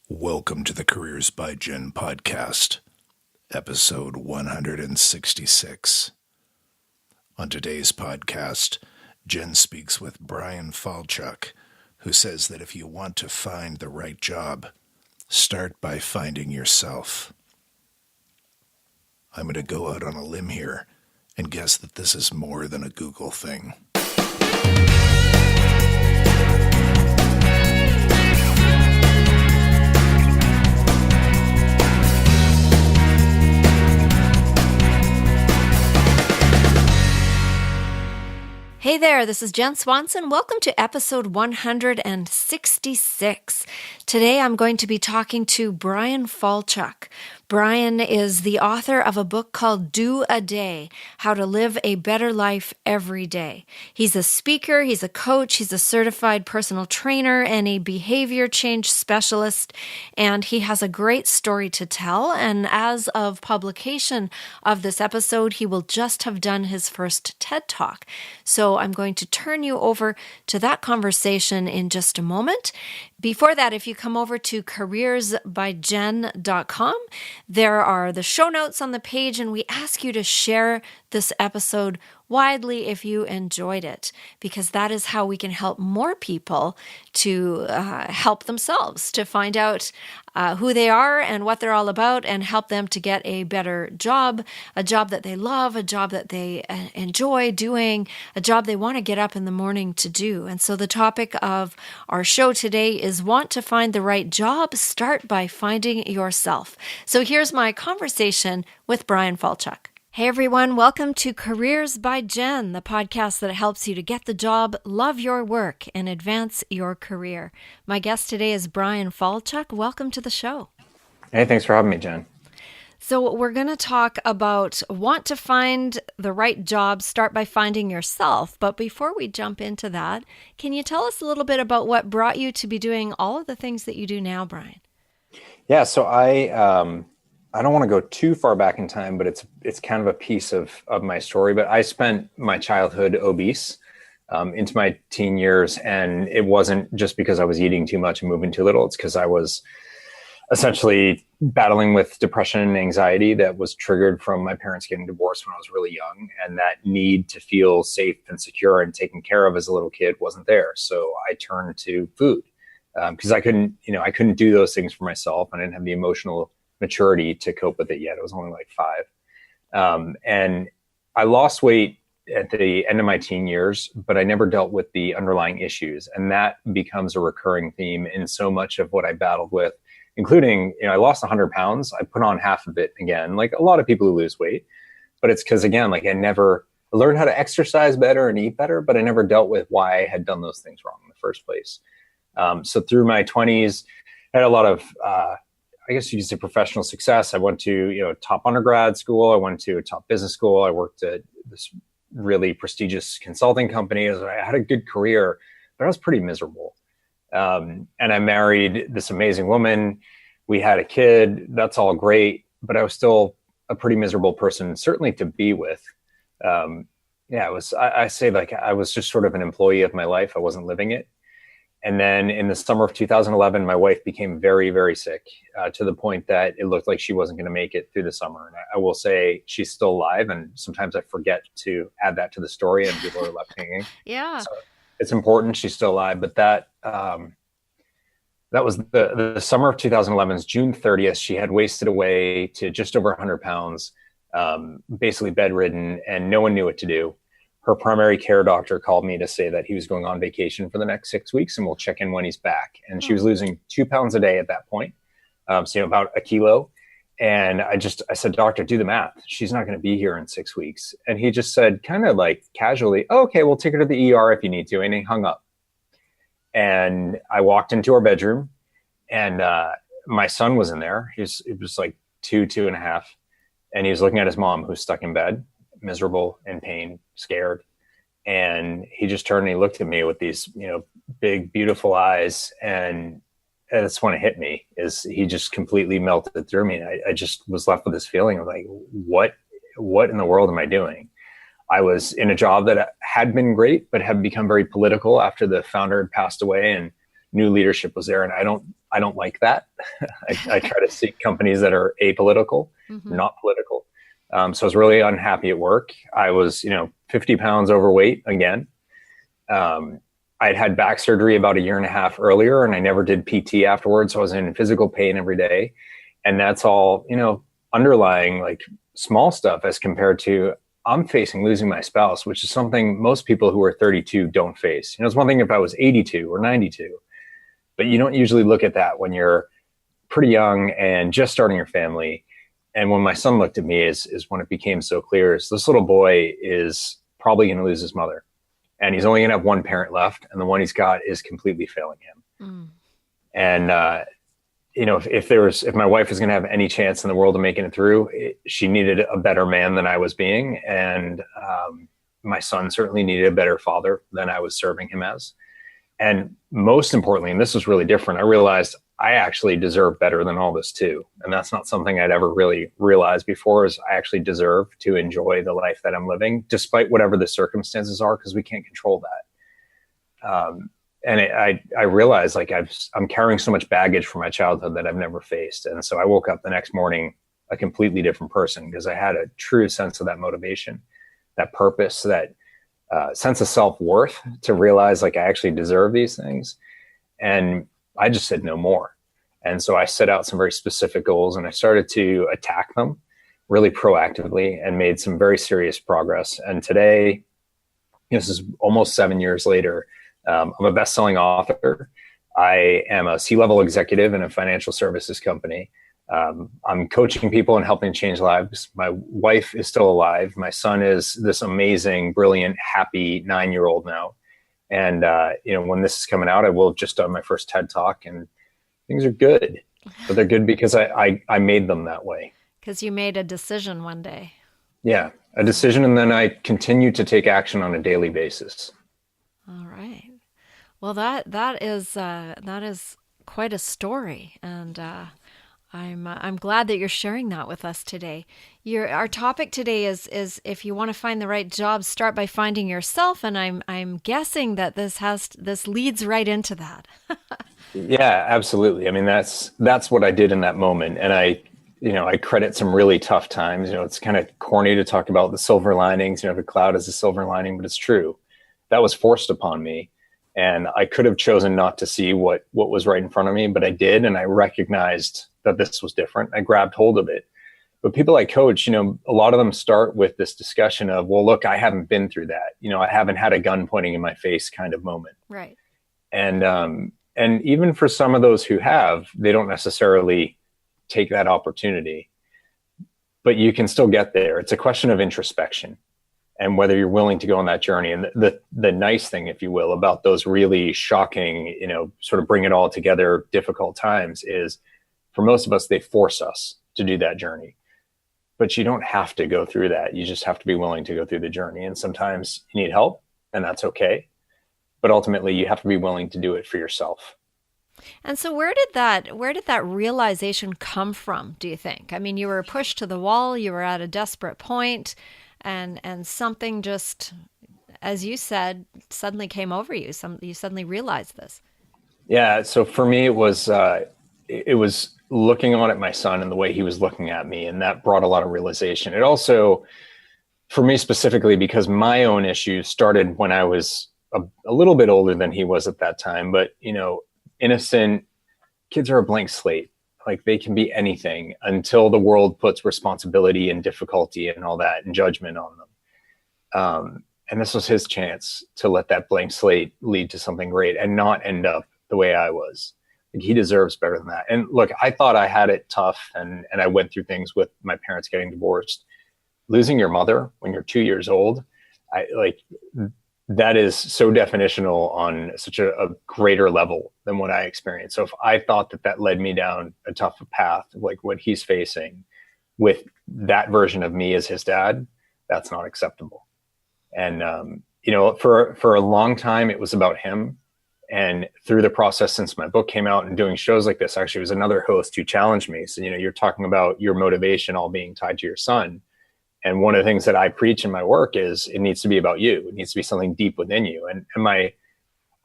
Welcome to the Careers by Jen podcast, episode 166. On today's podcast, Jen speaks with Bryan Falchuk, who says that if you want to find the right job, start by finding yourself. I'm going to go out on a limb here and guess that this is more than a Google thing. Hey there, this is Jen Swanson. Welcome to episode 166. Today I'm going to be talking to Bryan Falchuk. Bryan is the author of a book called Do a Day, How to Live a Better Life Every Day. He's a speaker, he's a coach, he's a certified personal trainer, and a behavior change specialist, and he has a great story to tell. And as of publication of this episode, he will just have done his first TED Talk. So I'm going to turn you over to that conversation in just a moment. Before that, if you come over to careersbyjen.com, there are the show notes on the page, and we ask you to share this episode widely if you enjoyed it, because that is how we can help more people to help themselves, to find out who they are and what they're all about, and help them to get a better job, a job that they love, a job that they enjoy doing, a job they want to get up in the morning to do. And so the topic of our show today is want to find the right job, start by finding yourself. So here's my conversation with Bryan Falchuk. Hey everyone, welcome to Careers by Jen, the podcast that helps you to get the job, love your work, and advance your career. My guest today is Bryan Falchuk. Welcome to the show. Hey, thanks for having me, Jen. So we're going to talk about want to find the right job, start by finding yourself. But before we jump into that, can you tell us a little bit about what brought you to be doing all of the things that you do now, Bryan? Yeah, so I don't want to go too far back in time, but it's kind of a piece of my story. But I spent my childhood obese into my teen years, and it wasn't just because I was eating too much and moving too little. It's because I was essentially battling with depression and anxiety that was triggered from my parents getting divorced when I was really young, and that need to feel safe and secure and taken care of as a little kid wasn't there. So I turned to food because I couldn't do those things for myself. I didn't have the emotional maturity to cope with it yet. I was only like 5. And I lost weight at the end of my teen years, but I never dealt with the underlying issues. And that becomes a recurring theme in so much of what I battled with, including, I lost 100 pounds. I put on half of it again, like a lot of people who lose weight. But it's because, again, like I learned how to exercise better and eat better, but I never dealt with why I had done those things wrong in the first place. So through my 20s, I had a lot of, I guess you could say, professional success. I went to, top undergrad school. I went to a top business school. I worked at this really prestigious consulting company. I had a good career, but I was pretty miserable. And I married this amazing woman. We had a kid. That's all great, but I was still a pretty miserable person, certainly to be with. I say like I was just sort of an employee of my life. I wasn't living it. And then in the summer of 2011, my wife became very, very sick to the point that it looked like she wasn't going to make it through the summer. And I will say she's still alive. And sometimes I forget to add that to the story and people are left hanging. Yeah. So it's important. She's still alive. But that was the summer of 2011's June 30th. She had wasted away to just over 100 pounds, basically bedridden, and no one knew what to do. Her primary care doctor called me to say that he was going on vacation for the next 6 weeks and we'll check in when he's back. And she was losing 2 pounds a day at that point. So about a kilo. And I said, doctor, do the math. She's not going to be here in 6 weeks. And he just said, kind of like casually, oh, okay, we'll take her to the ER if you need to. And he hung up. And I walked into our bedroom and my son was in there. It was like 2.5. And he was looking at his mom who's stuck in bed, miserable, in pain, scared. And he just turned and he looked at me with these, big, beautiful eyes. And that's when it hit me, is he just completely melted through me. I just was left with this feeling of like, what in the world am I doing? I was in a job that had been great, but had become very political after the founder had passed away, and new leadership was there. And I don't like that. I try to seek companies that are apolitical, not political. So I was really unhappy at work. I was, 50 pounds overweight again. I'd had back surgery about a year and a half earlier, and I never did PT afterwards. So I was in physical pain every day. And that's all, underlying like small stuff as compared to I'm facing losing my spouse, which is something most people who are 32 don't face. It's one thing if I was 82 or 92, but you don't usually look at that when you're pretty young and just starting your family. And when my son looked at me is when it became so clear is this little boy is probably going to lose his mother, and he's only going to have one parent left. And the one he's got is completely failing him. And, if my wife was going to have any chance in the world of making it through, she needed a better man than I was being. And my son certainly needed a better father than I was serving him as. And most importantly, and this was really different, I realized I actually deserve better than all this too. And that's not something I'd ever really realized before, is I actually deserve to enjoy the life that I'm living, despite whatever the circumstances are, because we can't control that. And I realized like I'm carrying so much baggage from my childhood that I've never faced. And so I woke up the next morning a completely different person, because I had a true sense of that motivation, that purpose, that sense of self-worth to realize like I actually deserve these things. And I just said no more. And so I set out some very specific goals, and I started to attack them really proactively and made some very serious progress. And today, this is almost 7 years later, I'm a best-selling author. I am a C-level executive in a financial services company. I'm coaching people and helping change lives. My wife is still alive. My son is this amazing, brilliant, happy 9-year-old now. And, when this is coming out, I will have just done my first TED Talk, and things are good. But they're good because I made them that way. Because you made a decision one day. Yeah, a decision. And then I continue to take action on a daily basis. All right. Well, that is quite a story, and I'm glad that you're sharing that with us today. Our topic today is if you want to find the right job, start by finding yourself, and I'm guessing that this leads right into that. Yeah, absolutely. I mean, that's what I did in that moment, and I credit some really tough times. It's kind of corny to talk about the silver linings. The cloud is a silver lining, but it's true. That was forced upon me. And I could have chosen not to see what was right in front of me, but I did. And I recognized that this was different. I grabbed hold of it. But people I coach, a lot of them start with this discussion of, well, look, I haven't been through that. I haven't had a gun pointing in my face kind of moment. Right. And even for some of those who have, they don't necessarily take that opportunity, but you can still get there. It's a question of introspection, and whether you're willing to go on that journey. And the nice thing, if you will, about those really shocking, sort of bring it all together difficult times is, for most of us, they force us to do that journey. But you don't have to go through that. You just have to be willing to go through the journey. And sometimes you need help, and that's okay. But ultimately, you have to be willing to do it for yourself. And so where did that realization come from, do you think? I mean, you were pushed to the wall, you were at a desperate point, and something just, as you said, suddenly came over you. You suddenly realized this. Yeah. So for me, it was looking on at my son and the way he was looking at me, and that brought a lot of realization. It also, for me specifically, because my own issues started when I was a little bit older than he was at that time, but innocent kids are a blank slate. Like, they can be anything until the world puts responsibility and difficulty and all that and judgment on them. And this was his chance to let that blank slate lead to something great and not end up the way I was. Like, he deserves better than that. And look, I thought I had it tough, and I went through things with my parents getting divorced. Losing your mother when you're 2 years old, that is so definitional on such a greater level than what I experienced. So if I thought that led me down a tough path, like what he's facing with that version of me as his dad, that's not acceptable. And, for a long time, it was about him. And through the process, since my book came out and doing shows like this, actually, it was another host who challenged me. So, you're talking about your motivation all being tied to your son. And one of the things that I preach in my work is it needs to be about you. It needs to be something deep within you. And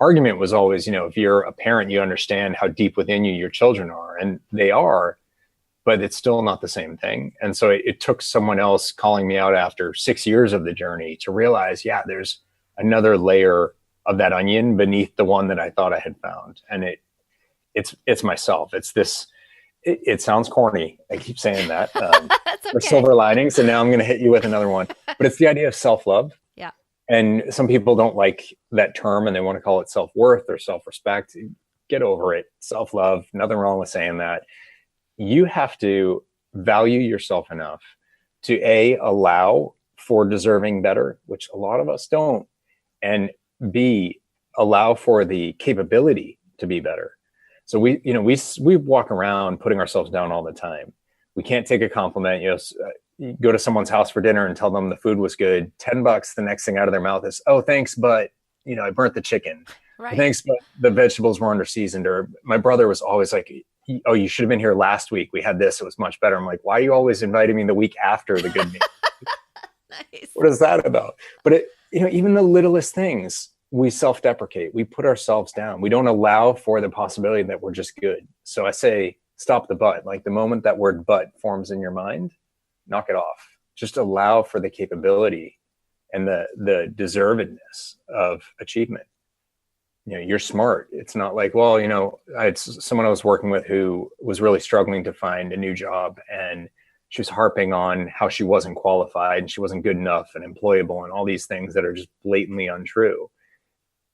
argument was always, if you're a parent, you understand how deep within you your children are, and they are, but it's still not the same thing. And so it took someone else calling me out after 6 years of the journey to realize, yeah, there's another layer of that onion beneath the one that I thought I had found. And it's myself. It's this, it sounds corny. I keep saying that. That's okay. For silver linings. And now I'm going to hit you with another one, but it's the idea of self-love. Yeah. And some people don't like that term and they want to call it self-worth or self-respect. Get over it. Self-love, nothing wrong with saying that. You have to value yourself enough to allow for deserving better, which a lot of us don't, and B, allow for the capability to be better. So we walk around putting ourselves down all the time. We can't take a compliment. You go to someone's house for dinner and tell them the food was good. $10, the next thing out of their mouth is, oh, thanks, but I burnt the chicken. Right. Thanks, but the vegetables were under seasoned. Or my brother was always like, oh, you should have been here last week. We had this. It was much better. I'm like, why are you always inviting me the week after the good meal? Nice. What is that about? But even the littlest things, we self-deprecate. We put ourselves down. We don't allow for the possibility that we're just good. So I say, stop the but. Like the moment that word but forms in your mind, knock it off. Just allow for the capability and the deservedness of achievement. You're smart. It's not like, well, I had someone I was working with who was really struggling to find a new job, and she was harping on how she wasn't qualified and she wasn't good enough and employable and all these things that are just blatantly untrue.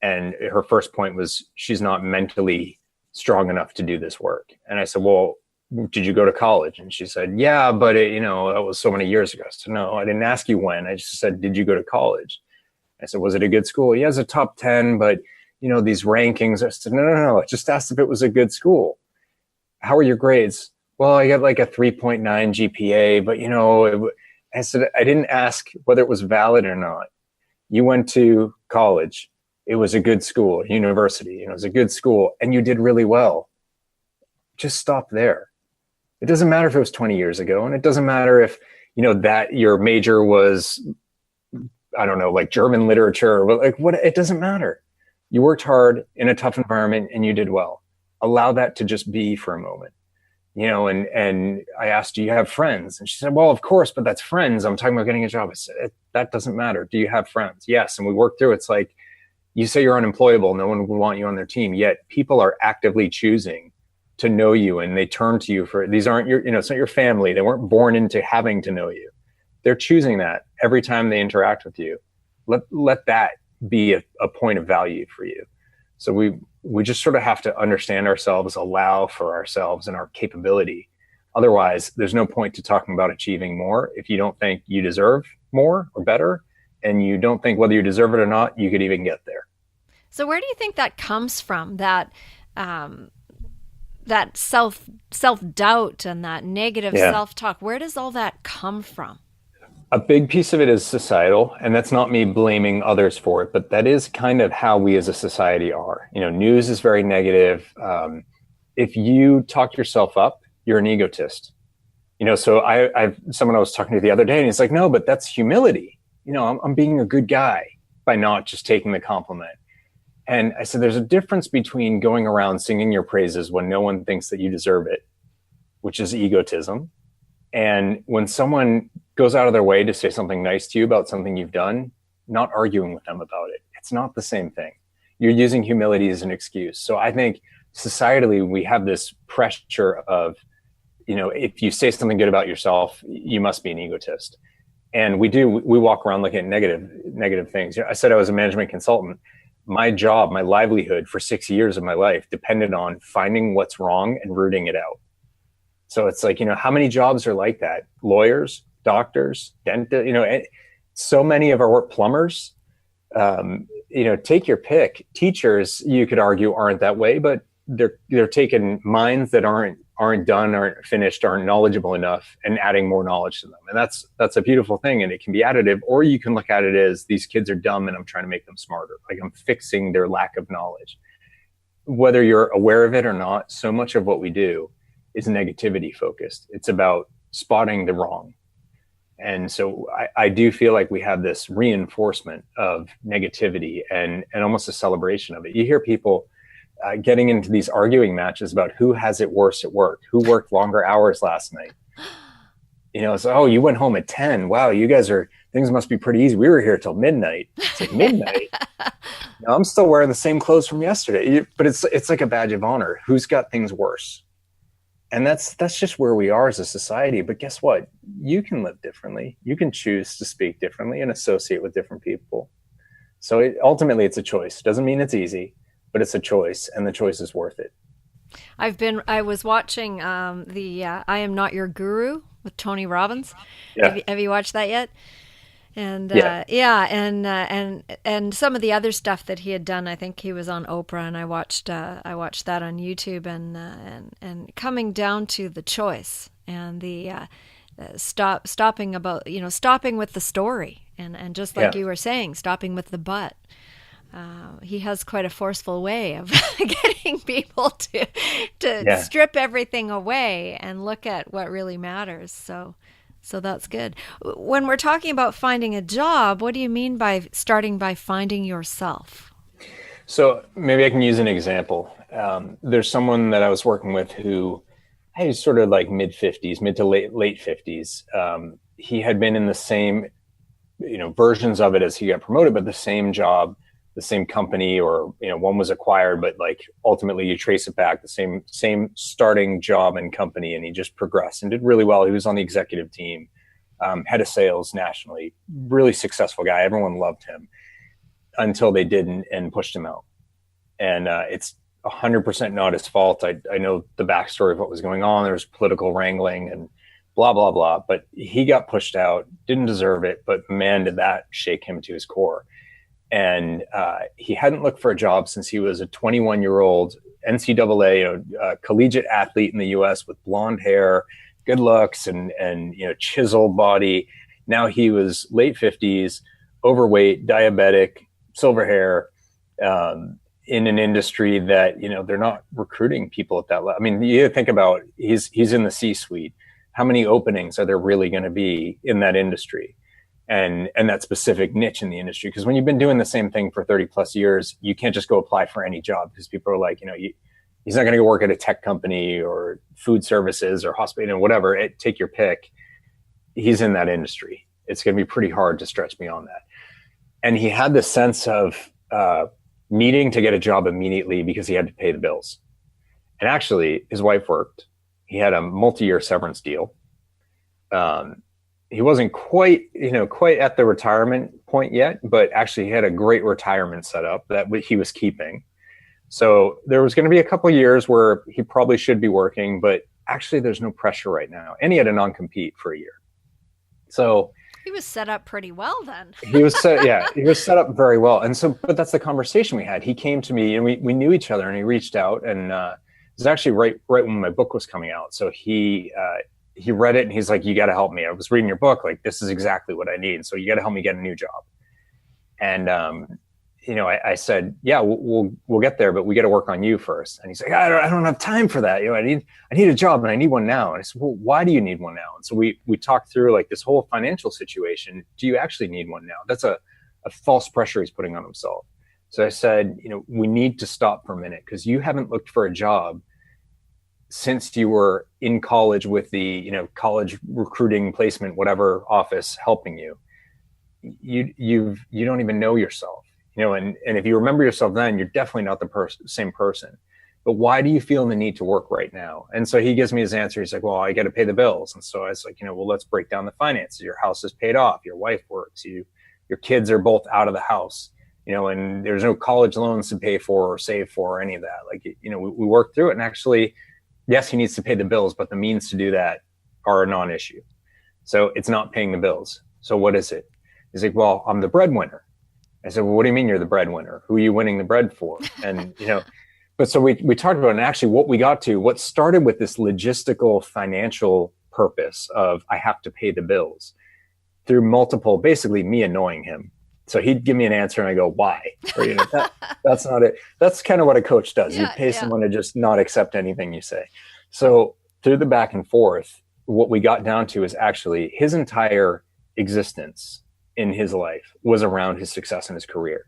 And her first point was, she's not mentally strong enough to do this work. And I said, well, did you go to college? And she said, yeah, but that was so many years ago. So no, I didn't ask you when. I just said, did you go to college? I said, was it a good school? Yeah, it's a top 10, but these rankings. I said, no. I just asked if it was a good school. How are your grades? Well, I got like a 3.9 GPA, but I said, I didn't ask whether it was valid or not. You went to college. It was a good school, university, it was a good school, and you did really well. Just stop there. It doesn't matter if it was 20 years ago, and it doesn't matter if, that your major was, I don't know, like German literature, or like what, it doesn't matter. You worked hard in a tough environment and you did well. Allow that to just be for a moment, and I asked, do you have friends? And she said, well, of course, but that's friends. I'm talking about getting a job. I said, that doesn't matter. Do you have friends? Yes. And we worked through, it's like, you say you're unemployable, no one will want you on their team, yet people are actively choosing to know you, and they turn to you for, these aren't your, it's not your family. They weren't born into having to know you. They're choosing that every time they interact with you. Let that be a point of value for you. So we just sort of have to understand ourselves, allow for ourselves and our capability. Otherwise, there's no point to talking about achieving more if you don't think you deserve more or better, and you don't think whether you deserve it or not, you could even get there. So where do you think that comes from? That self-doubt and that negative self-talk, where does all that come from? A big piece of it is societal, and that's not me blaming others for it, but that is kind of how we as a society are. News is very negative. If you talk yourself up, you're an egotist. So I've someone I was talking to the other day, and he's like, no, but that's humility. I'm being a good guy by not just taking the compliment. And I said, there's a difference between going around singing your praises when no one thinks that you deserve it, which is egotism. And when someone goes out of their way to say something nice to you about something you've done, not arguing with them about it. It's not the same thing. You're using humility as an excuse. So I think societally, we have this pressure of, if you say something good about yourself, you must be an egotist. And we walk around looking at negative things. I said I was a management consultant. My job, my livelihood for 6 years of my life depended on finding what's wrong and rooting it out. So it's like, how many jobs are like that? Lawyers, doctors, dentists, so many of our work, plumbers, take your pick. Teachers, you could argue, aren't that way, but they're taking minds that aren't done, aren't finished, aren't knowledgeable enough, and adding more knowledge to them. And that's a beautiful thing. And it can be additive, or you can look at it as these kids are dumb and I'm trying to make them smarter. Like I'm fixing their lack of knowledge. Whether you're aware of it or not, so much of what we do is negativity focused. It's about spotting the wrong. And so I do feel like we have this reinforcement of negativity and almost a celebration of it. You hear people getting into these arguing matches about who has it worse at work, who worked longer hours last night. It's, oh, you went home at 10. Wow, things must be pretty easy. We were here till midnight. It's like midnight. I'm still wearing the same clothes from yesterday. But it's like a badge of honor. Who's got things worse? And that's just where we are as a society. But guess what? You can live differently. You can choose to speak differently and associate with different people. So ultimately, it's a choice. Doesn't mean it's easy, but it's a choice, and the choice is worth it. I was watching the I Am Not Your Guru with Tony Robbins. Yeah. Have you watched that yet? And and some of the other stuff that he had done. I think he was on Oprah, and I watched that on YouTube. And coming down to the choice and the stopping with the story, and just like you were saying, stopping with the but. He has quite a forceful way of getting people to strip everything away and look at what really matters. So that's good. When we're talking about finding a job, what do you mean by starting by finding yourself? So maybe I can use an example. There's someone that I was working with who, he's sort of like mid to late 50s. He had been in the same, versions of it as he got promoted, but the same job, the same company, or one was acquired, but like ultimately you trace it back, the same starting job and company, and he just progressed and did really well. He was on the executive team, head of sales nationally, really successful guy. Everyone loved him until they didn't and pushed him out. And it's 100% not his fault. I know the backstory of what was going on. There was political wrangling and blah, blah, blah, but he got pushed out, didn't deserve it, but man, did that shake him to his core. And he hadn't looked for a job since he was a 21-year-old NCAA collegiate athlete in the U.S. with blonde hair, good looks, and chiseled body. Now he was late 50s, overweight, diabetic, silver hair, in an industry that they're not recruiting people at that level. I mean, you think about he's in the C-suite. How many openings are there really going to be in that industry? And that specific niche in the industry. Because when you've been doing the same thing for 30 plus years, you can't just go apply for any job, because people are like, he's not going to go work at a tech company or food services or hospital, whatever, take your pick. He's in that industry. It's going to be pretty hard to stretch beyond that. And he had this sense of needing to get a job immediately because he had to pay the bills. And actually his wife worked. He had a multi-year severance deal. He wasn't quite at the retirement point yet, but actually he had a great retirement set up that he was keeping. So there was going to be a couple of years where he probably should be working, but actually there's no pressure right now. And he had a non-compete for a year. So he was set up pretty well then. he was set up very well. And so, but that's the conversation we had. He came to me and we knew each other, and he reached out, and it was actually right when my book was coming out. So he read it and he's like, you got to help me. I was reading your book. Like, this is exactly what I need. So you got to help me get a new job. And, I said, yeah, we'll get there, but we got to work on you first. And he's like, I don't have time for that. I need a job, and I need one now. And I said, well, why do you need one now? And so we talked through like this whole financial situation. Do you actually need one now? That's a false pressure he's putting on himself. So I said, we need to stop for a minute, because you haven't looked for a job since you were in college with the, college recruiting placement, whatever office helping you. You don't even know yourself, and if you remember yourself then, you're definitely not the same person. But why do you feel the need to work right now? And so he gives me his answer. He's like, well, I got to pay the bills. And so I was like, well, let's break down the finances. Your house is paid off. Your wife works. Your kids are both out of the house, and there's no college loans to pay for or save for or any of that. Like, we worked through it, and actually, yes, he needs to pay the bills, but the means to do that are a non-issue. So it's not paying the bills. So what is it? He's like, well, I'm the breadwinner. I said, well, what do you mean you're the breadwinner? Who are you winning the bread for? And, but so we talked about it, and actually what started with this logistical financial purpose of I have to pay the bills, through multiple, basically me annoying him. So he'd give me an answer and I go, why? Or, that's not it. That's kind of what a coach does. You pay someone to just not accept anything you say. So through the back and forth, what we got down to is actually his entire existence in his life was around his success in his career.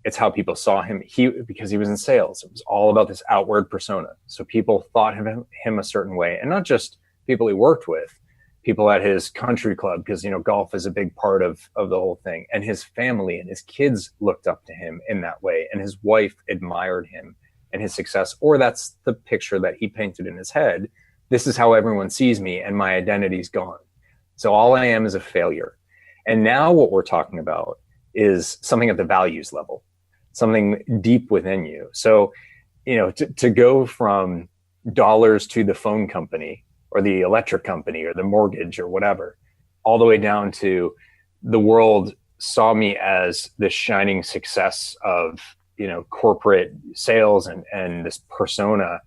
It's how people saw him. Because he was in sales, it was all about this outward persona. So people thought of him a certain way, and not just people he worked with, people at his country club, because, golf is a big part of the whole thing. And his family and his kids looked up to him in that way. And his wife admired him and his success, or that's the picture that he painted in his head. This is how everyone sees me, and my identity's gone. So all I am is a failure. And now what we're talking about is something at the values level, something deep within you. So, to go from dollars to the phone company or the electric company or the mortgage or whatever, all the way down to the world saw me as the shining success of, corporate sales and this persona.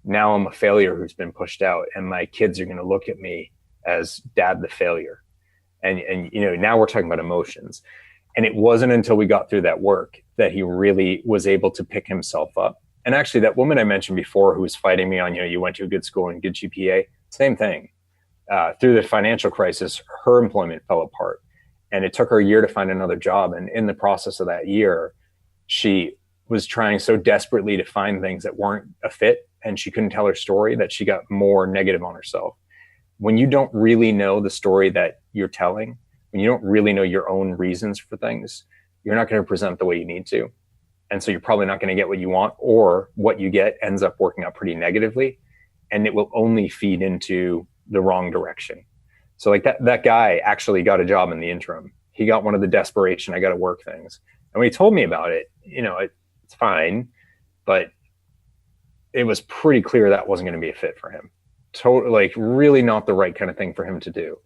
Now I'm a failure who's been pushed out, and my kids are going to look at me as dad, the failure. And now we're talking about emotions. And it wasn't until we got through that work that he really was able to pick himself up. And actually, that woman I mentioned before who was fighting me on, you went to a good school and good GPA, same thing. Through the financial crisis, her employment fell apart, and it took her a year to find another job. And in the process of that year, she was trying so desperately to find things that weren't a fit, and she couldn't tell her story, that she got more negative on herself. When you don't really know the story that you're telling, when you don't really know your own reasons for things, you're not going to present the way you need to. And so you're probably not going to get what you want, or what you get ends up working out pretty negatively, and it will only feed into the wrong direction. So like that guy actually got a job in the interim. He got one of the desperation, I got to work things. And when he told me about it, it's fine, but it was pretty clear that wasn't going to be a fit for him. Totally, really not the right kind of thing for him to do.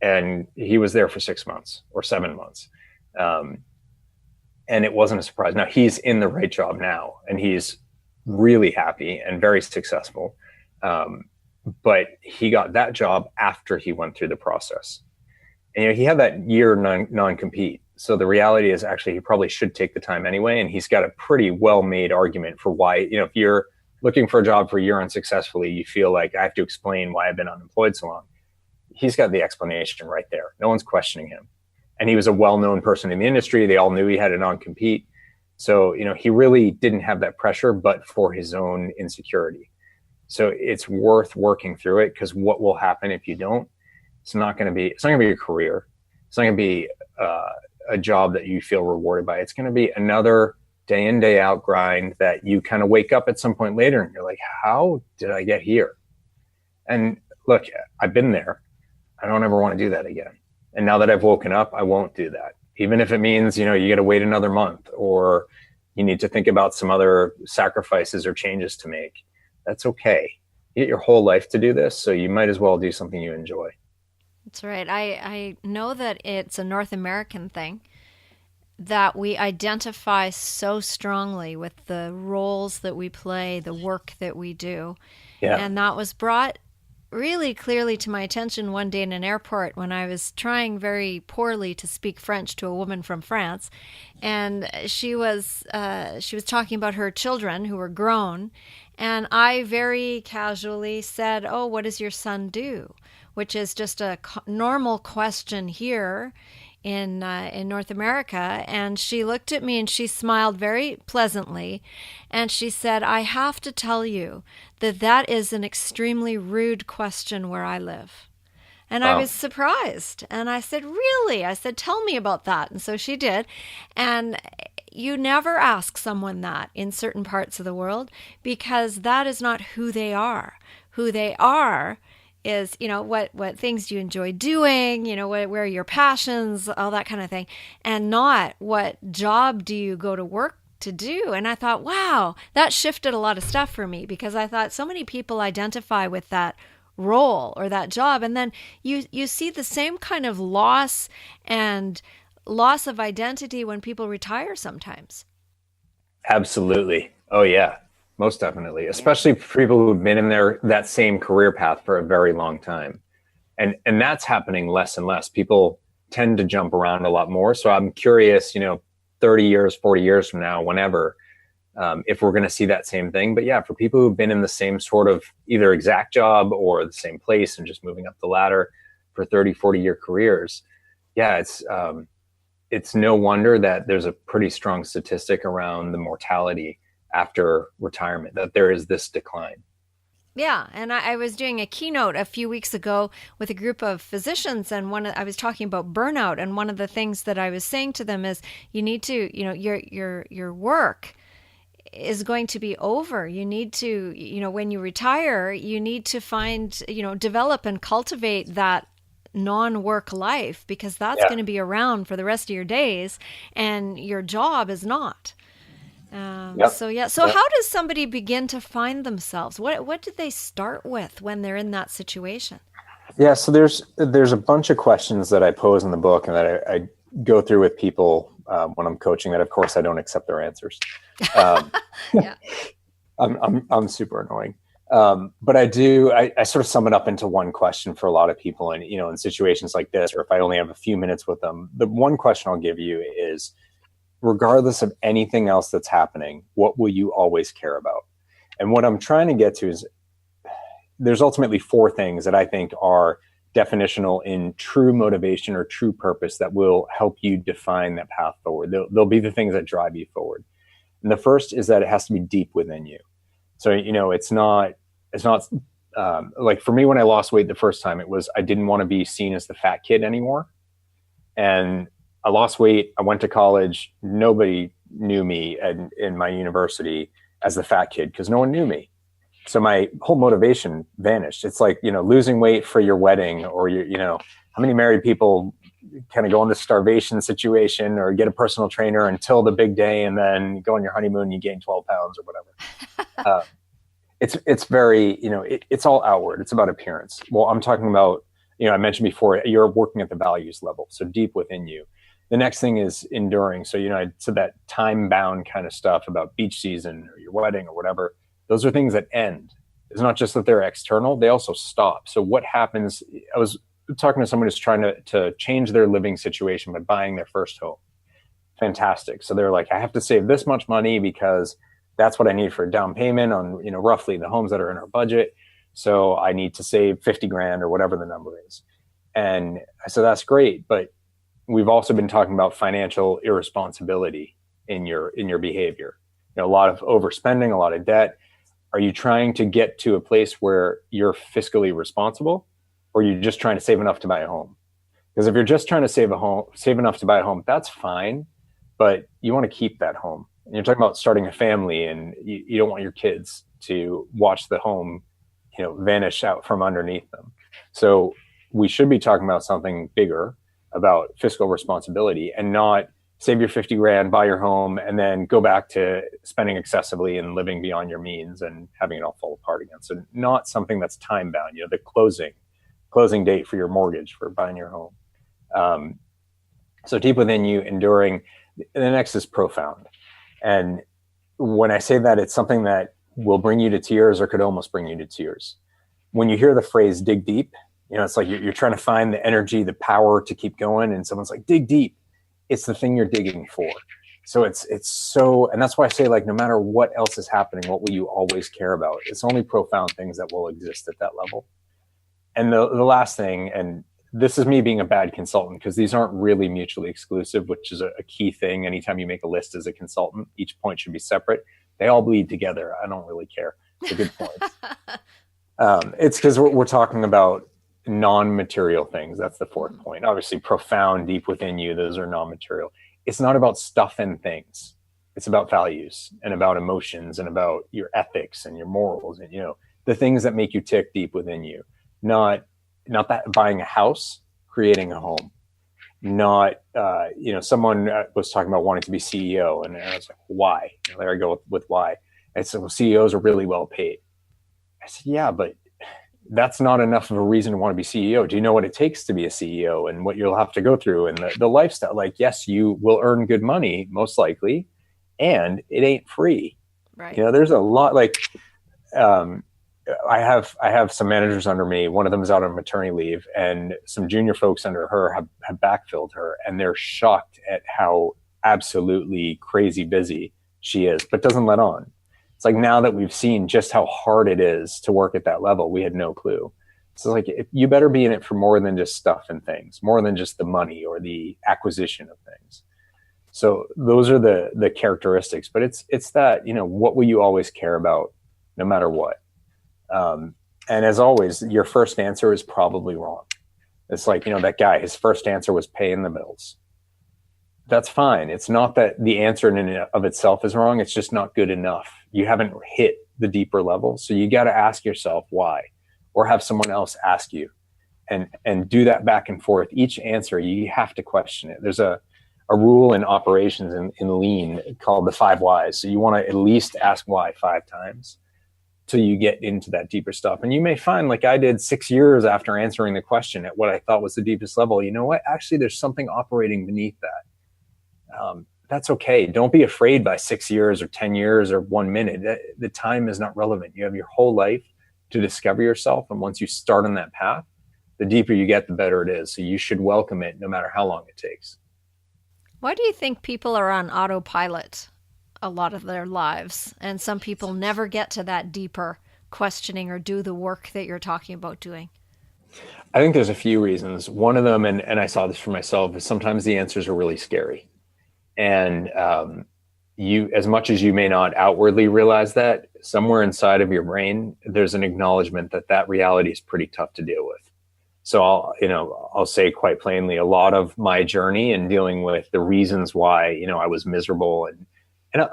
And he was there for 6 months or 7 months. And it wasn't a surprise. Now he's in the right job now, and he's really happy and very successful. But he got that job after he went through the process. And he had that year non-compete. So the reality is, actually, he probably should take the time anyway. And he's got a pretty well-made argument for why, if you're looking for a job for a year unsuccessfully, you feel like I have to explain why I've been unemployed so long. He's got the explanation right there. No one's questioning him. And he was a well-known person in the industry. They all knew he had a non-compete. So, he really didn't have that pressure, but for his own insecurity. So it's worth working through it, because what will happen if you don't? It's not going to be a career. It's not going to be a job that you feel rewarded by. It's going to be another day in, day out grind that you kind of wake up at some point later and you're like, how did I get here? And look, I've been there. I don't ever want to do that again. And now that I've woken up, I won't do that. Even if it means, you got to wait another month, or you need to think about some other sacrifices or changes to make. That's okay. You get your whole life to do this, so you might as well do something you enjoy. That's right. I know that it's a North American thing, that we identify so strongly with the roles that we play, the work that we do. Yeah. And that was brought really clearly to my attention one day in an airport when I was trying very poorly to speak French to a woman from France. And she was talking about her children who were grown. And I very casually said, "Oh, what does your son do?" Which is just a normal question here in North America. And she looked at me and she smiled very pleasantly. And she said, "I have to tell you that is an extremely rude question where I live." And I was surprised. And I said, "Really?" I said, "Tell me about that." And so she did. And you never ask someone that in certain parts of the world, because that is not who they are. Who they are is, what things do you enjoy doing, where are your passions, all that kind of thing, and not what job do you go to work to do. And I thought, wow, that shifted a lot of stuff for me, because I thought so many people identify with that role or that job. And then you see the same kind of loss of identity when people retire sometimes. Absolutely. Oh yeah, most definitely. Especially for people who've been in that same career path for a very long time. And that's happening less and less. People tend to jump around a lot more. So I'm curious, 30 years, 40 years from now, whenever, if we're going to see that same thing. But yeah, for people who've been in the same sort of either exact job or the same place and just moving up the ladder for 30, 40-year careers, Yeah, it's no wonder that there's a pretty strong statistic around the mortality after retirement, that there is this decline. Yeah, and I was doing a keynote a few weeks ago with a group of physicians, and I was talking about burnout, and one of the things that I was saying to them is, you need to, your work is going to be over. You need to, when you retire, you need to find, develop and cultivate that non-work life, because that's Yeah. going to be around for the rest of your days, and your job is not. Yep. So yeah. So Yep. how does somebody begin to find themselves? What did they start with when they're in that situation? Yeah. So there's a bunch of questions that I pose in the book and that I go through with people when I'm coaching. That of course I don't accept their answers. Um, Yeah. I'm super annoying. But I sort of sum it up into one question for a lot of people. And, in situations like this, or if I only have a few minutes with them, the one question I'll give you is, regardless of anything else that's happening, what will you always care about? And what I'm trying to get to is, there's ultimately four things that I think are definitional in true motivation or true purpose that will help you define that path forward. They'll be the things that drive you forward. And the first is that it has to be deep within you. So, it's not like for me, when I lost weight the first time, it was, I didn't want to be seen as the fat kid anymore. And I lost weight. I went to college. Nobody knew me in my university as the fat kid because no one knew me. So my whole motivation vanished. It's like, losing weight for your wedding, or how many married people kind of go in this starvation situation or get a personal trainer until the big day, and then go on your honeymoon and you gain 12 pounds or whatever. It's very, it's all outward. It's about appearance. Well, I'm talking about, I mentioned before, you're working at the values level. So deep within you. The next thing is enduring. So, I said that time bound kind of stuff about beach season or your wedding or whatever. Those are things that end. It's not just that they're external, they also stop. So what happens, I was talking to someone who's trying to change their living situation by buying their first home. Fantastic. So they're like, I have to save this much money because that's what I need for a down payment on, roughly the homes that are in our budget. So I need to save 50 grand or whatever the number is. And I said, that's great. But we've also been talking about financial irresponsibility in your behavior. A lot of overspending, a lot of debt. Are you trying to get to a place where you're fiscally responsible, or are you just trying to save enough to buy a home? Because if you're just trying to save enough to buy a home, that's fine, but you want to keep that home. And you're talking about starting a family, and you don't want your kids to watch the home, vanish out from underneath them. So we should be talking about something bigger, about fiscal responsibility, and not save your 50 grand, buy your home, and then go back to spending excessively and living beyond your means and having it all fall apart again. So not something that's time bound, the closing date for your mortgage for buying your home. So deep within you, enduring. The next is profound. And when I say that, it's something that will bring you to tears or could almost bring you to tears. When you hear the phrase dig deep, it's like you're trying to find the energy, the power to keep going. And someone's like, dig deep. It's the thing you're digging for. So it's so, and that's why I say, like, no matter what else is happening, what will you always care about? It's only profound things that will exist at that level. And the last thing, and this is me being a bad consultant, because these aren't really mutually exclusive, which is a key thing. Anytime you make a list as a consultant, each point should be separate. They all bleed together. I don't really care. It's a good point. It's because we're talking about non-material things. That's the fourth point. Obviously, profound, deep within you, those are non-material. It's not about stuff and things. It's about values and about emotions and about your ethics and your morals and, the things that make you tick deep within you. Not that buying a house, creating a home. Not, someone was talking about wanting to be CEO, and I was like, why? There I go with why. I said, well, CEOs are really well paid. I said, yeah, but that's not enough of a reason to want to be CEO. Do you know what it takes to be a CEO and what you'll have to go through and the lifestyle? Like, yes, you will earn good money, most likely, and it ain't free. Right. There's a lot, like, I have some managers under me. One of them is out on maternity leave, and some junior folks under her have backfilled her, and they're shocked at how absolutely crazy busy she is, but doesn't let on. It's like, now that we've seen just how hard it is to work at that level, we had no clue. So like, if you better be in it for more than just stuff and things, more than just the money or the acquisition of things. So those are the characteristics, but it's that, what will you always care about no matter what? And as always, your first answer is probably wrong. It's like, that guy, his first answer was paying the bills. That's fine. It's not that the answer in and of itself is wrong. It's just not good enough. You haven't hit the deeper level. So you got to ask yourself why, or have someone else ask you, and do that back and forth. Each answer, you have to question it. There's a rule in operations in lean called the 5 whys. So you want to at least ask why 5 times till you get into that deeper stuff. And you may find, like I did 6 years after answering the question at what I thought was the deepest level, you know what, actually there's something operating beneath that. That's okay. Don't be afraid by 6 years or 10 years or 1 minute. The time is not relevant. You have your whole life to discover yourself. And once you start on that path, the deeper you get, the better it is. So you should welcome it no matter how long it takes. Why do you think people are on autopilot a lot of their lives, and some people never get to that deeper questioning or do the work that you're talking about doing? I think there's a few reasons. One of them, and I saw this for myself, is sometimes the answers are really scary. And you, as much as you may not outwardly realize that, somewhere inside of your brain, there's an acknowledgement that reality is pretty tough to deal with. So I'll say quite plainly, a lot of my journey in dealing with the reasons why, I was miserable, and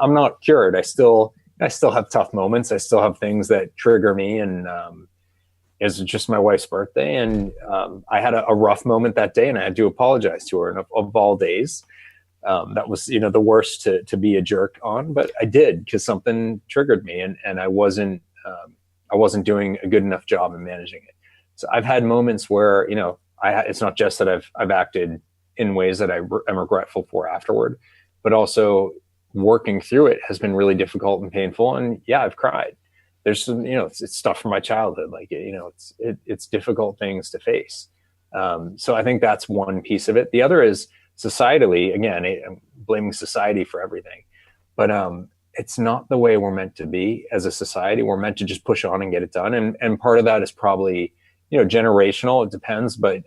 I'm not cured. I still have tough moments. I still have things that trigger me. And it was just my wife's birthday, and I had a rough moment that day, and I had to apologize to her. And of all days, that was, the worst to be a jerk on, but I did, because something triggered me, and I wasn't doing a good enough job in managing it. So I've had moments where, it's not just that I've acted in ways that I'm regretful for afterward, but also working through it has been really difficult and painful. And yeah, I've cried. There's some, it's stuff from my childhood. Like, it's difficult things to face. So I think that's one piece of it. The other is societally, again, I'm blaming society for everything, but it's not the way we're meant to be as a society. We're meant to just push on and get it done. And part of that is probably, generational. It depends, but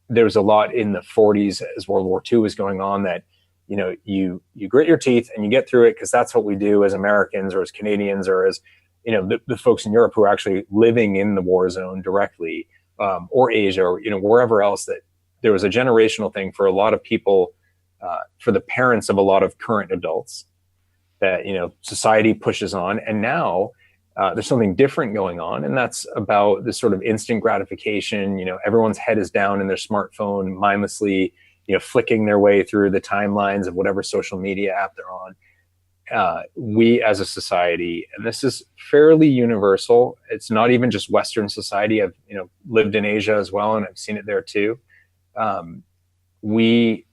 there was a lot in the 40s as World War II was going on that, you grit your teeth and you get through it, because that's what we do as Americans or as Canadians or as, the folks in Europe who are actually living in the war zone directly, or Asia, or, wherever else, that there was a generational thing for a lot of people, for the parents of a lot of current adults, that, society pushes on. And now there's something different going on. And that's about this sort of instant gratification. Everyone's head is down in their smartphone, mindlessly, flicking their way through the timelines of whatever social media app they're on. We as a society, and this is fairly universal, it's not even just Western society. I've, lived in Asia as well, and I've seen it there too. We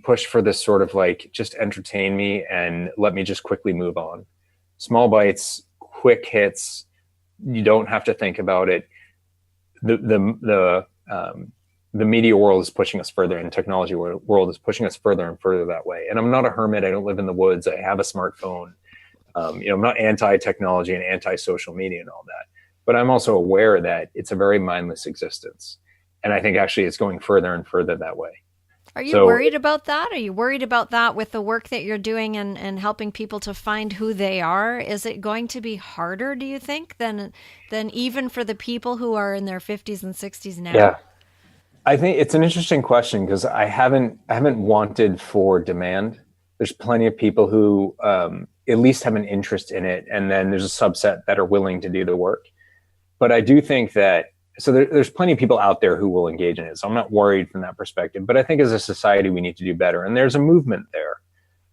push for this sort of like, just entertain me and let me just quickly move on. Small bites, quick hits. You don't have to think about it. The media world is pushing us further, and the technology world is pushing us further and further that way. And I'm not a hermit. I don't live in the woods. I have a smartphone. I'm not anti-technology and anti-social media and all that, but I'm also aware that it's a very mindless existence. And I think actually it's going further and further that way. Are you worried about that? Are you worried about that with the work that you're doing and helping people to find who they are? Is it going to be harder, do you think, than even for the people who are in their 50s and 60s now? Yeah. I think it's an interesting question, because I haven't wanted for demand. There's plenty of people who at least have an interest in it, and then there's a subset that are willing to do the work. But I do think that, so there's plenty of people out there who will engage in it. So I'm not worried from that perspective. But I think as a society, we need to do better. And there's a movement there.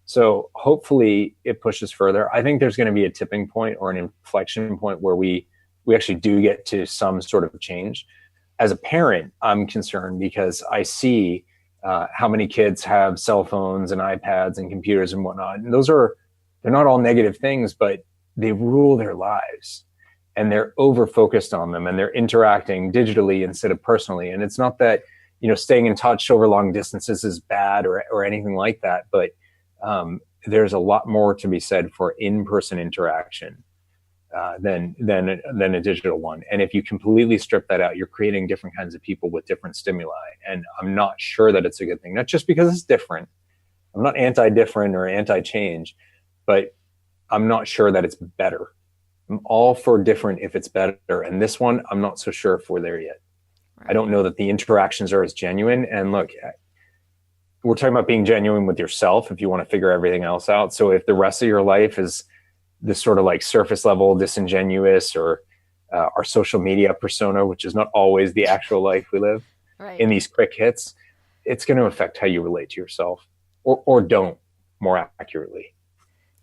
So hopefully it pushes further. I think there's going to be a tipping point or an inflection point where we actually do get to some sort of change. As a parent, I'm concerned because I see how many kids have cell phones and iPads and computers and whatnot. And they're not all negative things, but they rule their lives. And they're over-focused on them, and they're interacting digitally instead of personally. And it's not that, staying in touch over long distances is bad or anything like that, but there's a lot more to be said for in-person interaction. than a digital one. And if you completely strip that out, you're creating different kinds of people with different stimuli. And I'm not sure that it's a good thing, not just because it's different. I'm not anti-different or anti-change, but I'm not sure that it's better. I'm all for different if it's better. And this one, I'm not so sure if we're there yet. Right. I don't know that the interactions are as genuine. And look, we're talking about being genuine with yourself if you want to figure everything else out. So if the rest of your life is this sort of like surface level, disingenuous, or our social media persona, which is not always the actual life we live, right, in these quick hits, it's going to affect how you relate to yourself, or don't, more accurately.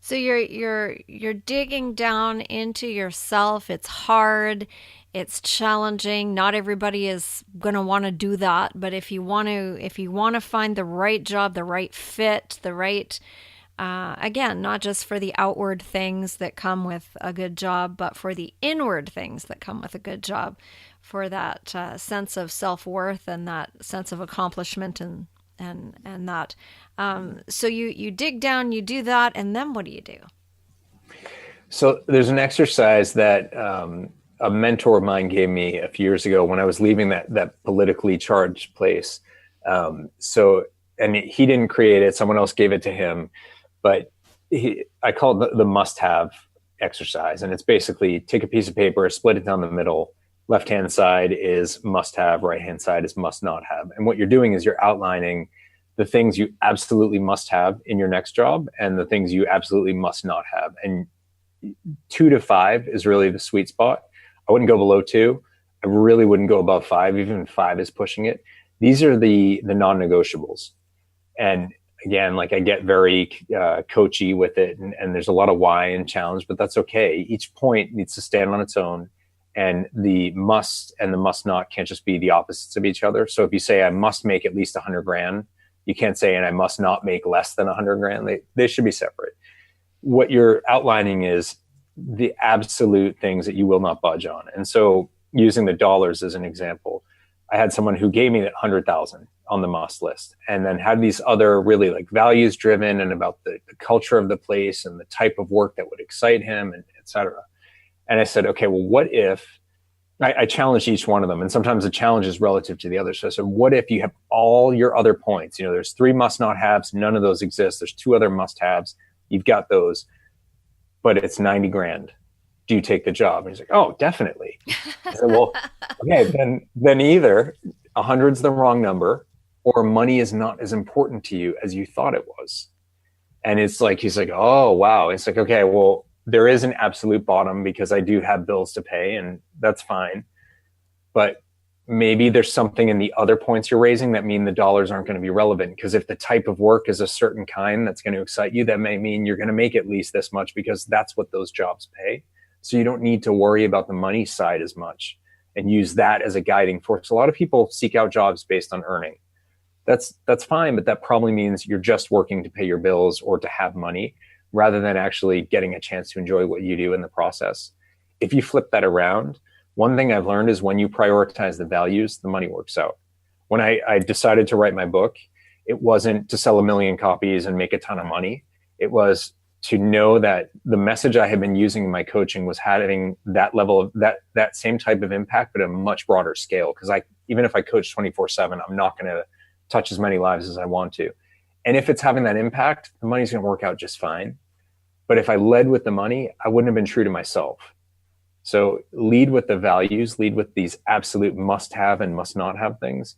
So you're digging down into yourself. It's hard. It's challenging. Not everybody is going to want to do that, but if you want to find the right job, the right fit, the right again, not just for the outward things that come with a good job, but for the inward things that come with a good job, for that sense of self-worth and that sense of accomplishment and that. So you dig down, you do that, and then what do you do? So there's an exercise that a mentor of mine gave me a few years ago when I was leaving that politically charged place. And he didn't create it; someone else gave it to him. But I call it the must-have exercise. And it's basically take a piece of paper, split it down the middle. Left-hand side is must-have, right-hand side is must-not-have. And what you're doing is you're outlining the things you absolutely must have in your next job and the things you absolutely must not have. And 2 to 5 is really the sweet spot. I wouldn't go below 2. I really wouldn't go above 5. Even 5 is pushing it. These are the non-negotiables. And again, like I get very coachy with it, and there's a lot of why and challenge, but that's okay. Each point needs to stand on its own, and the must and the must not can't just be the opposites of each other. So if you say I must make at least 100 grand, you can't say and I must not make less than 100 grand. They should be separate. What you're outlining is the absolute things that you will not budge on. And so using the dollars as an example, I had someone who gave me that 100,000 on the must list, and then had these other really like values driven and about the culture of the place and the type of work that would excite him, and et cetera. And I said, okay, well, what if I challenged each one of them? And sometimes the challenge is relative to the other. So I said, what if you have all your other points? You know, there's 3 must not haves. None of those exist. There's 2 other must haves. You've got those, but it's 90 grand. Do you take the job? And he's like, oh, definitely. I said, well, okay, then either 100's the wrong number, or money is not as important to you as you thought it was. And it's like, he's like, oh, wow. It's like, okay, well, there is an absolute bottom because I do have bills to pay, and that's fine. But maybe there's something in the other points you're raising that mean the dollars aren't going to be relevant. Because if the type of work is a certain kind that's going to excite you, that may mean you're going to make at least this much because that's what those jobs pay. So you don't need to worry about the money side as much and use that as a guiding force. A lot of people seek out jobs based on earning. That's fine, but that probably means you're just working to pay your bills or to have money rather than actually getting a chance to enjoy what you do in the process. If you flip that around, one thing I've learned is when you prioritize the values, the money works out. When I decided to write my book, it wasn't to sell 1 million copies and make a ton of money. It was to know that the message I had been using in my coaching was having that level of that same type of impact, but at a much broader scale. Because even if I coach 24/7, I'm not going to touch as many lives as I want to. And if it's having that impact, the money's going to work out just fine. But if I led with the money, I wouldn't have been true to myself. So lead with the values, lead with these absolute must-have and must-not-have things.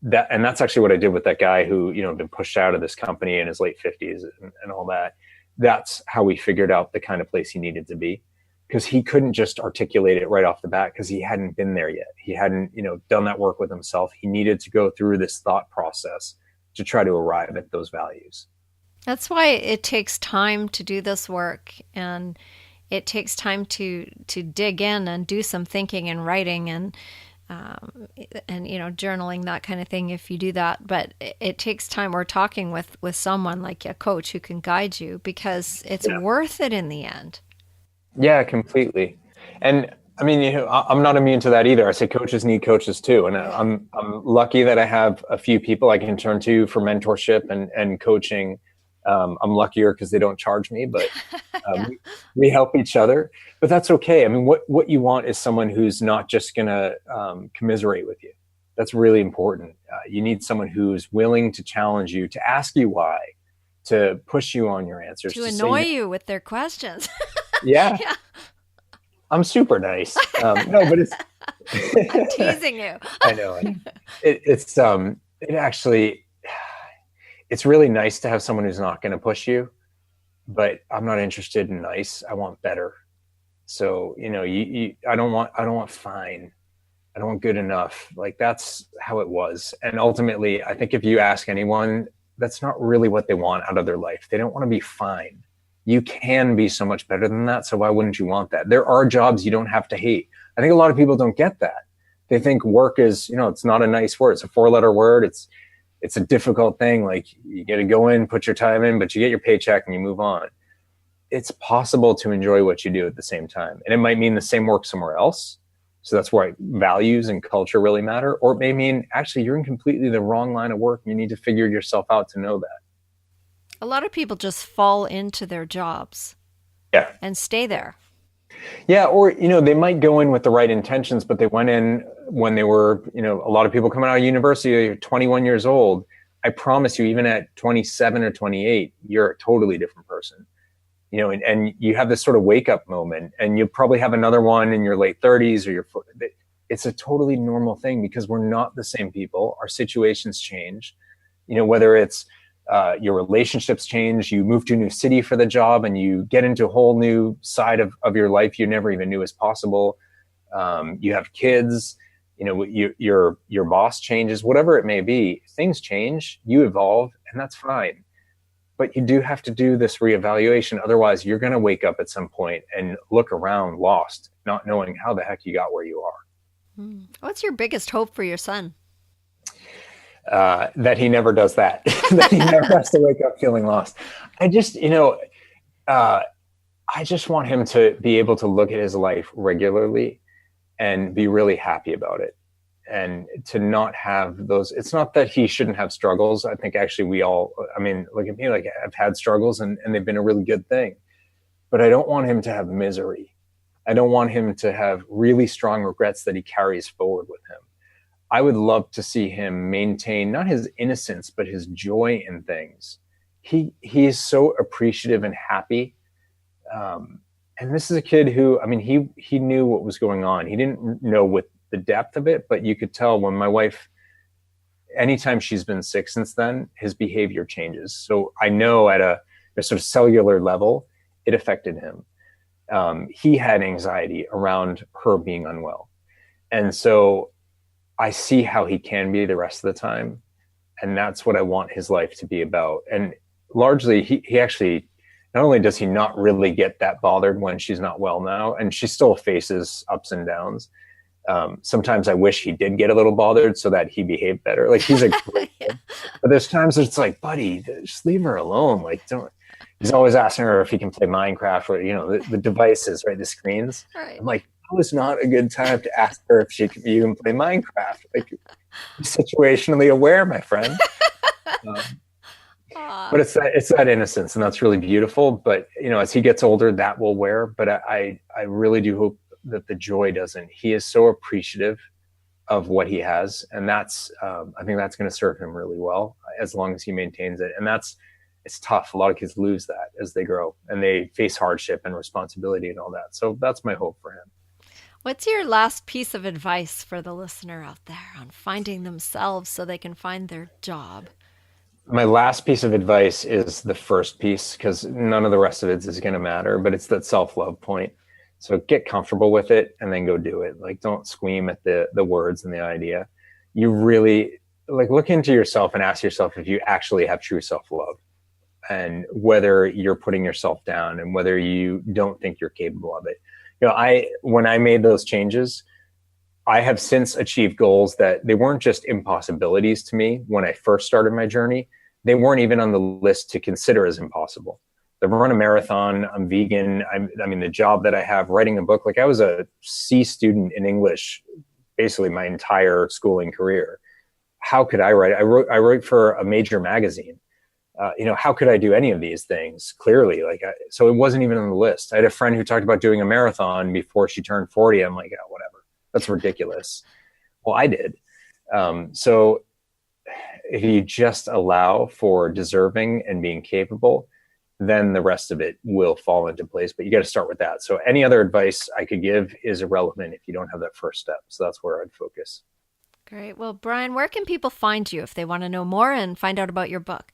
And that's actually what I did with that guy who, had been pushed out of this company in his late 50s and all that. That's how we figured out the kind of place he needed to be, because he couldn't just articulate it right off the bat because he hadn't been there yet. He hadn't, done that work with himself. He needed to go through this thought process to try to arrive at those values. That's why it takes time to do this work, and it takes time to dig in and do some thinking and writing and journaling, that kind of thing, if you do that. But it takes time. We're talking with someone like a coach who can guide you, because it's worth it in the end. Yeah, completely. And I mean, I'm not immune to that either. I say coaches need coaches too. And I'm lucky that I have a few people I can turn to for mentorship and coaching I'm luckier because they don't charge me, but Yeah. we help each other. But that's okay. I mean, what you want is someone who's not just going to commiserate with you. That's really important. You need someone who's willing to challenge you, to ask you why, to push you on your answers, To to annoy say, you with their questions. yeah, Yeah. I'm super nice. No, but it's I'm teasing you. I know it actually it's really nice to have someone who's not going to push you, but I'm not interested in nice. I want better. So, I don't want fine. I don't want good enough. Like that's how it was. And ultimately, I think if you ask anyone, that's not really what they want out of their life. They don't want to be fine. You can be so much better than that. So why wouldn't you want that? There are jobs you don't have to hate. I think a lot of people don't get that. They think work is, it's not a nice word. It's a 4-letter word. It's a difficult thing. Like you get to go in, put your time in, but you get your paycheck and you move on. It's possible to enjoy what you do at the same time. And it might mean the same work somewhere else. So that's why values and culture really matter. Or it may mean actually you're in completely the wrong line of work. You need to figure yourself out to know that. A lot of people just fall into their jobs. Yeah. And stay there. Yeah. Or, they might go in with the right intentions, but they went in when they were, a lot of people coming out of university are 21 years old. I promise you, even at 27 or 28, you're a totally different person. And you have this sort of wake up moment, and you'll probably have another one in your late 30s or it's a totally normal thing because we're not the same people. Our situations change, whether it's your relationships change, you move to a new city for the job and you get into a whole new side of your life you never even knew was possible. You have kids, your boss changes, whatever it may be, things change, you evolve, and that's fine. But you do have to do this reevaluation. Otherwise, you're going to wake up at some point and look around lost, not knowing how the heck you got where you are. What's your biggest hope for your son? That he never does that, that he never has to wake up feeling lost. I just want him to be able to look at his life regularly and be really happy about it. And to not have those, it's not that he shouldn't have struggles. I think actually look at me, like I've had struggles and they've been a really good thing, but I don't want him to have misery. I don't want him to have really strong regrets that he carries forward with him. I would love to see him maintain not his innocence, but his joy in things. He is so appreciative and happy. And this is a kid who, he knew what was going on. He didn't know with the depth of it, but you could tell when my wife, anytime she's been sick since then, his behavior changes. So I know at a sort of cellular level, it affected him. He had anxiety around her being unwell. And so I see how he can be the rest of the time. And that's what I want his life to be about. And largely, he actually, not only does he not really get that bothered when she's not well now, and she still faces ups and downs. Sometimes I wish he did get a little bothered so that he behaved better. Like he's a great kid. But there's times it's like, buddy, just leave her alone. Like don't. He's always asking her if he can play Minecraft or the devices, right? The screens. Right. I'm like, that was not a good time to ask her if you can play Minecraft. Like, be situationally aware, my friend. But it's that innocence, and that's really beautiful. But as he gets older, that will wear. But I really do hope that the joy doesn't. He is so appreciative of what he has, and that's I think that's going to serve him really well as long as he maintains it. And it's tough. A lot of kids lose that as they grow and they face hardship and responsibility and all that. So that's my hope for him. What's your last piece of advice for the listener out there on finding themselves so they can find their job? My last piece of advice is the first piece, because none of the rest of it is going to matter, but it's that self-love point. So get comfortable with it and then go do it. Like, don't squeam at the words and the idea. You really look into yourself and ask yourself if you actually have true self-love, and whether you're putting yourself down and whether you don't think you're capable of it. When I made those changes, I have since achieved goals that they weren't just impossibilities to me when I first started my journey. They weren't even on the list to consider as impossible. I've run a marathon. I'm vegan. The job that I have, writing a book, like I was a C student in English, basically my entire schooling career. How could I write? I wrote for a major magazine. how could I do any of these things? Clearly, so it wasn't even on the list. I had a friend who talked about doing a marathon before she turned 40. I'm like, oh, whatever. That's ridiculous. Well, I did. So if you just allow for deserving and being capable, then the rest of it will fall into place. But you got to start with that. So any other advice I could give is irrelevant if you don't have that first step. So that's where I'd focus. Great. Well, Bryan, where can people find you if they want to know more and find out about your book?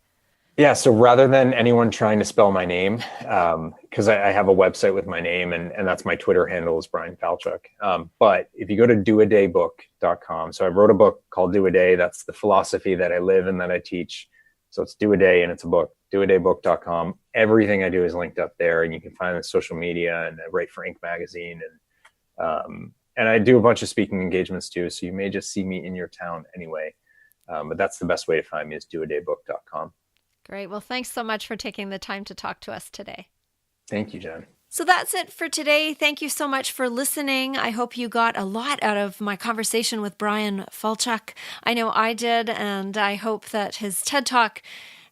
Yeah, so rather than anyone trying to spell my name, because I have a website with my name, and that's my Twitter handle is Bryan Falchuk. But if you go to doadaybook.com, so I wrote a book called Do a Day. That's the philosophy that I live and that I teach. So it's Do a Day and it's a book, doadaybook.com. Everything I do is linked up there, and you can find it on social media, and I write for Inc. magazine, and I do a bunch of speaking engagements too. So you may just see me in your town anyway. But that's the best way to find me is doadaybook.com. Great. Well, thanks so much for taking the time to talk to us today. Thank you, Jen. So that's it for today. Thank you so much for listening. I hope you got a lot out of my conversation with Bryan Falchuk. I know I did, and I hope that his TED Talk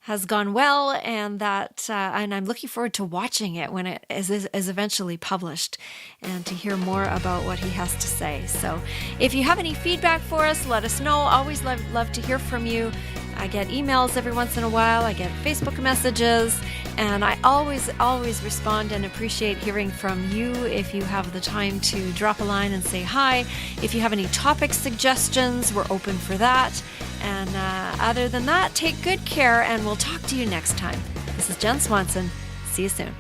has gone well, and and I'm looking forward to watching it when it is eventually published, and to hear more about what he has to say. So if you have any feedback for us, let us know. Always love to hear from you. I get emails every once in a while. I get Facebook messages, and I always respond and appreciate hearing from you. If you have the time to drop a line and say hi, if you have any topic suggestions, we're open for that. And other than that, take good care, and we'll talk to you next time. This is Jen Swanson. See you soon.